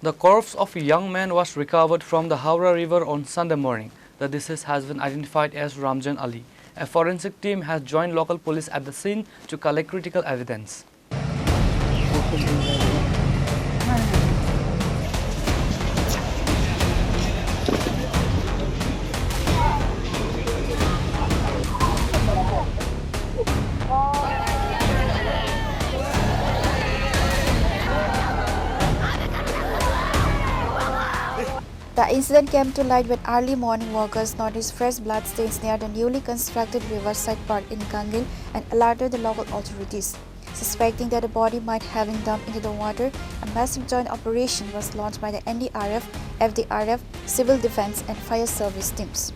The corpse of a young man was recovered from the Howrah River on Sunday morning. The deceased has been identified as Ramjan Ali. A forensic team has joined local police at the scene to collect critical evidence. The incident came to light when early morning workers noticed fresh blood stains near the newly constructed Riverside Park in Gangil and alerted the local authorities. Suspecting that the body might have been dumped into the water, a massive joint operation was launched by the NDRF, FDRF, Civil Defense and Fire Service teams.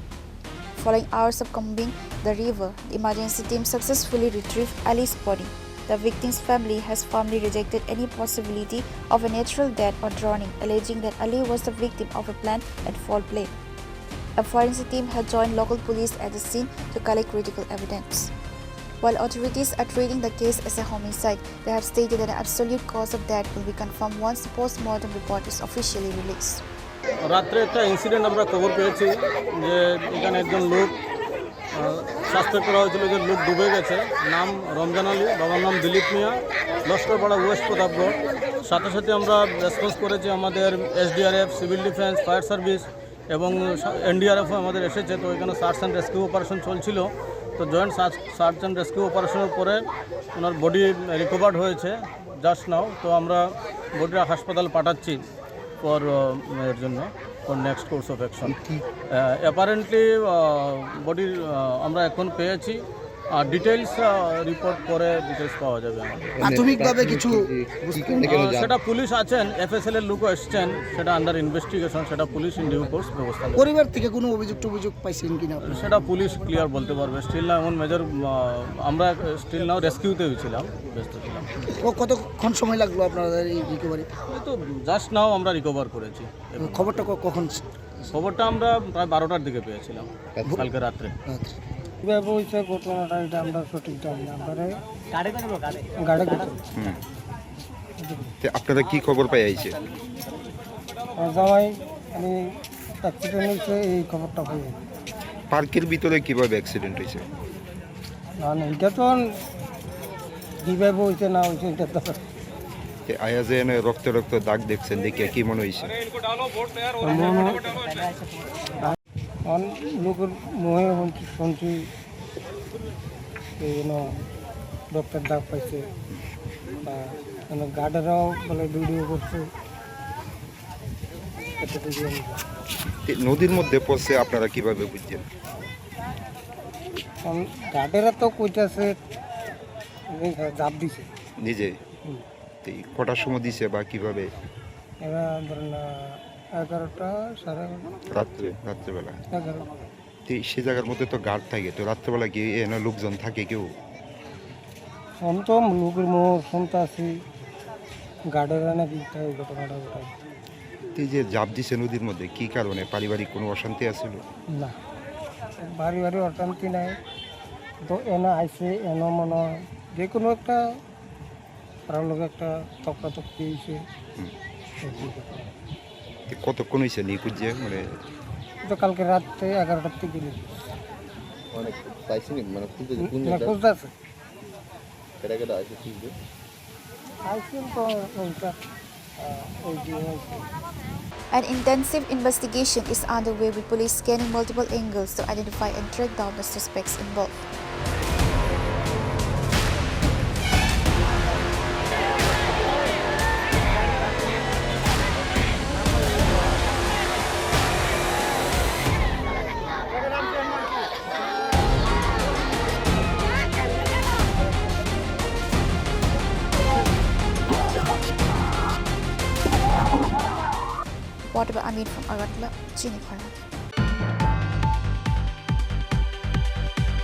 Following hours of combing the river, the emergency team successfully retrieved Ali's body. The victim's family has firmly rejected any possibility of a natural death or drowning, alleging that Ali was the victim of a planned and foul play. A forensic team had joined local police at the scene to collect critical evidence. While authorities are treating the case as a homicide, they have stated that the absolute cause of death will be confirmed once the post-mortem report is officially released. রাত্রে একটা incident আমরা খবর পেয়েছি যে এখানে একজন লোক suspect করা হয়েছিল যে লোক ডুবে গেছে। নাম রমজান আলী, বাবার নাম দিলীপ মিয়া, লস্করপাড়া ওয়েস্ট প্রতাপগড়। সাথে সাথে আমরা রেসপন্স করেছি, আমাদের SDRF, civil defence, fire service এবং এনডিআরএফও আমাদের এসেছে। তো এখানে সার্চ অ্যান্ড রেস্কিউ অপারেশন চলছিল। তো জয়েন্ট সার্চ অ্যান্ড রেস্কিউ অপারেশনের পরে ওনার বডি রিকভার্ড হয়েছে জাস্ট নাও। তো আমরা বডিটা হাসপাতাল পাঠাচ্ছি ফর এর জন্য for next course of action. Apparently বডির আমরা এখন পেয়েছি, আর ডিটেলস রিপোর্ট করে ডিটেলস পাওয়া যাবে। প্রাথমিকভাবে কিছু সেটা পুলিশ আছেন, এফএসএল এর লোকও এসছেন, সেটা আন্ডার ইনভেস্টিগেশন, সেটা পুলিশ ইন ডিউ কোর্স ব্যবস্থা নেবে। পরিবার থেকে কোনো অভিযোগ পাইছেন কিনা সেটা পুলিশ ক্লিয়ার বলতে পারবে। স্টিল নাও এমন মেজর আমরা স্টিল নাও রেস্কিউতে ছিলাম, ব্যস্ত ছিলাম। কতক্ষণ সময় লাগলো আপনাদের এই রিকভারি? তো জাস্ট নাও আমরা রিকভার করেছি। খবরটা কখন? খবরটা আমরা প্রায় 12টার দিকে পেয়েছিলাম কালকে রাত্রে। কীভাবে হয়েছে ঘটনাটা এটা আমরা সঠিক জানি না। গাড়ি আপনারা কি খবর পাই আইছে? জামাই আমি অ্যাক্সিডেন্ট হয়েছে এই খবরটা পাই। পার্কের ভিতরে কিভাবে অ্যাক্সিডেন্ট হয়েছে? না এটা তো কীভাবে হয়েছে না হয়েছে এটা তো আয়াজে এনে রক্ত দাগ দেখছেন, দেখিয়া কি মনে হয়েছে? লোকের মুহে শুনছি ডক্টর দাগ পাইছে, বা গার্ডেরাও বলে ভিডিও করছে। নদীর মধ্যে পড়ছে আপনারা কিভাবে বুঝছেন? গার্ডেরা তো কইতাছে জাপ দিছে নিজে। কটার সময় দিছে বা কিভাবে? এরা ধরেন 11টা সাড়ে রাত্রেবেলা। 11 সে জায়গার মধ্যে তো গার্ড থাকে, তো রাত্রেবেলা কি এনে লোকজন থাকে কেউ? তো লোকের মুখ শুনতে আসি গার্ডেরা নাকি ঘটনাটা ঘটায়। এই যে জাপ দিছে নদীর মধ্যে, কি কারণে? পারিবারিক কোনো অশান্তি আছিল? না, বাড়ি অশান্তি নাই। তো এনে আইসে এনে মনে হয় যে কোনো একটা কারোর লোক একটা তক্কাতক্কি হয়েছে। কতক্ষণ হয়েছে নিখোঁজ? মানে তো কালকে রাত্রে 11টার থেকে খুঁজতে আছে। An intensive investigation is underway with police scanning multiple angles to identify and track down the suspects involved. Reported by Amin from Agatla, Chini Khara.